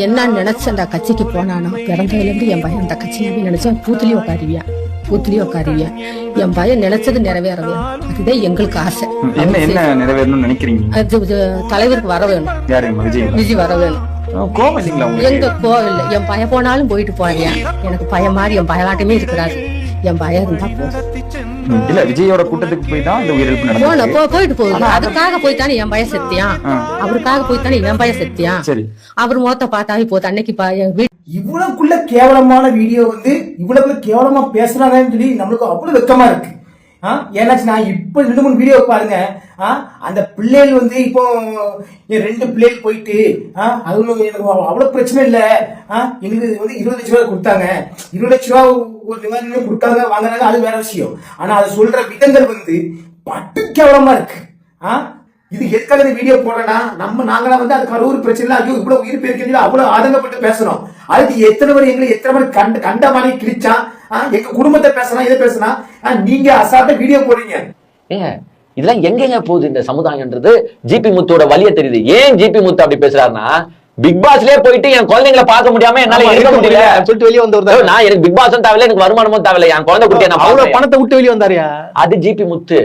என்ன நினைச்சு அந்த கட்சிக்கு போனானோ பிறந்ததுல இருந்து என் பையன் அந்த கட்சியாவே நினைச்சேன். பூத்துலயும் உட்காருவியா என் பையன் நினைச்சது நிறைவேறவே. அதுதான் எங்களுக்கு ஆசை. என்ன நிறைவேறணும்னு நினைக்கிறீங்க? தலைவருக்கு வர வேணும், விஜய் வர வேணும். எங்க கோவில் என் பையன் போனாலும் போயிட்டு போறேன். எனக்கு பையன் மாதிரி என் பயலாட்டமே இருக்கிறாரு. என் பயம் இருந்தா போதும். இல்ல விஜயோட கூட்டத்துக்கு போய் தான் இந்த உயிரிழப்பு நடந்தது. போயிட்டு போகுது. அதுக்காக போய்த்தானே என் பையன் செத்தியான். அவருக்காக போய்த்தானே என் பையன் செத்தியான். அவர் முகத்தை பார்த்தாவே போதும். அன்னைக்கு இவ்வளவுக்குள்ள கேவலமான வீடியோ இவ்வளவு கேவலமா பேசுறாங்கன்னு சொல்லி நம்மளுக்கு அவ்வளவு வெக்கமா இருக்கு. ஏன்னாச்சு நான் இப்ப 2-3 வீடியோ பாருங்க. அந்த பிள்ளைகள் இப்போ 2 பிள்ளைகள் போயிட்டு அது எனக்கு அவ்வளவு பிரச்சனை இல்ல. எங்களுக்கு 20 லட்சம் ரூபாய் கொடுத்தாங்க. 20 லட்சம் ரூபாய் ஒரு நிவாரணம் கொடுத்தாங்க, வாங்கினாங்க, அது வேற விஷயம். ஆனா அதை சொல்ற விதங்கள் பட்டு கேவலமா இருக்கு. இது எதுக்காக வீடியோ போடுறேன்னா நாங்களா அதுக்கு ஒரு பிரச்சனை இல்லை. ஐயோ இவ்வளவு உயிர் போயிருக்கீங்க அவ்வளவு ஆதங்கப்பட்டு பேசுறோம். அதுக்கு எத்தனை பேர் எங்களுக்கு எத்தனை பேர் கண்ட மாதிரி கிழிச்சா எங்க குடும்பத்தை பேசலாம், இதை பேசலாம். நீங்க அசால்ட்டா வீடியோ போடுறீங்க. இதெல்லாம் எங்கெங்க போகுது இந்த சமுதாயம்ன்றது? ஜிபி முத்தோட வலிய தெரியுது. ஏன் ஜிபி முத்து அப்படி பேசுறாருன்னா, பிக் பாஸ்லயே போயிட்டு என் குழந்தைங்களை பார்க்க முடியாம என்னால இருக்க முடியல சொல்லிட்டு வெளியே வந்தவர். நான் எனக்கு பிக் பாஸும் தேவையில்ல, எனக்கு வருமானமும் தேவையில்ல, என் குழந்தை குட்டியை நான் அவ்வளவு பணத்தை விட்டு வெளியே வந்தாரியா? அது ஜிபி முத்து.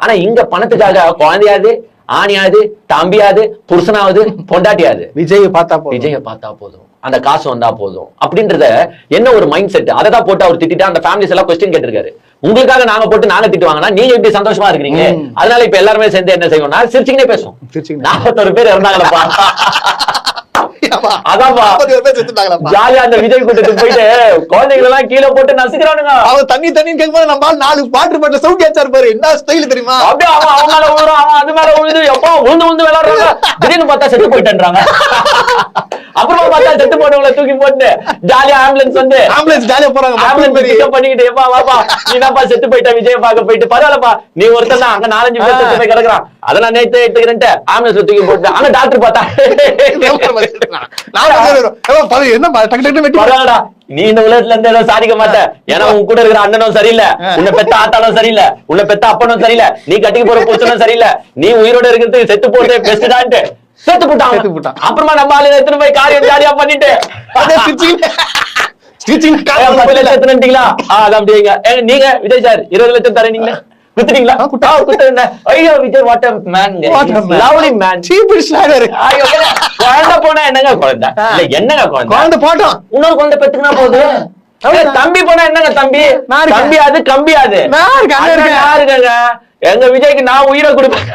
ஆனா இங்க பணத்துக்காக குழந்தையாது, ஆணியாது, தம்பியாது, புருஷனாவது, பொண்டாட்டியாது விஜய பார்த்தா போதும், அந்த காசு வந்தா போதும் அப்படின்றத என்ன ஒரு மைண்ட் செட். அதை தான் போட்டு அவர் திட்டா அந்த ஃபேமிலிஸ் எல்லாம் கொஸ்டின் கேட்டிருக்காரு. உங்களுக்காக நாங்க போட்டு நாங்க திட்டுவாங்கன்னா நீங்க எப்படி சந்தோஷமா இருக்கிறீங்க? அதனால இப்ப எல்லாருமே சேர்ந்து என்ன செய்வோம்னா சிரிச்சுக்கினே பேசுவோம். 41 பேர் இறந்தாங்களப்பா. ஜாலியா அந்த விஜய் கூட்டத்துக்கு போயிட்டு குழந்தைகள் எல்லாம் கீழே போட்டு நசுக்கிறானுங்க. அவன் தண்ணி கேட்கும்போது நம்ம 4 பாட்டு பாட்டு சவுண்ட் கேச்சாரு பாரு. என்ன ஸ்டைல் தெரியுமா? அப்படியே அவன் மேல விழுறான், அவன் அது மேல விழுது. எப்போ உழுந்து விளையாடுறாங்க. திடீர்னு பார்த்தா செத்து போயிட்டான்றாங்க. அப்புறமா பார்த்தா செத்து போட்டவங்களை தூக்கி போட்டு ஜாலியா ஆம்புலன்ஸ் ஜாலியா போறாங்க. ஆம்புலன்ஸ் பண்ணிக்கிட்டு எப்பா வாப்பா நீதான்ப்பா செத்து போயிட்ட விஜய் பார்க்க போயிட்டு பரவாயில்லப்பா நீ ஒருத்தன் தான், அங்க 4-5 பேர் செத்து போய் கிடக்குறான். அதெல்லாம் நேற்று எடுத்துக்கிறேன்ட்டு ஆம்புலன்ஸ்ல தூக்கி போட்டு. ஆனா டாக்டர் பார்த்தா நீ இந்த உலகத்துல இருந்து ஏதோ சாதிக்க மாட்ட. ஏன்னா உன் கூட இருக்கிற அண்ணனும் சரியில்லை, உன்னை பெத்த ஆத்தாலும் சரியில்லை, உன்னை பெத்த அப்பனும் சரியில்லை, நீ கட்டிக்கு போற புருஷனும் சரியில்லை, நீ உயிரோட இருக்கிறது செத்து போட்டு பெஸ்டான்ட்டு செத்து போட்டான். அப்புறமா நம்ம ஆளு எடுத்துட்டு போய் காரியம் ஜாலியா பண்ணிட்டு நீங்க விஜய் சார் 20 லட்சம் தரீங்களா? குத்துட்டீங்களா? ஐயோ Vijay what a man, lovely man. குழந்தை போனா என்னங்க குழந்தை? என்னங்க குழந்தை போட்டோம், இன்னொரு குழந்தை பெத்துக்குனா போகுது. தம்பி போனா என்னங்க தம்பி? தம்பியாது கம்பியாது யாருங்க? எங்க விஜய்க்கு நான் உயிரை கொடுப்பேன்.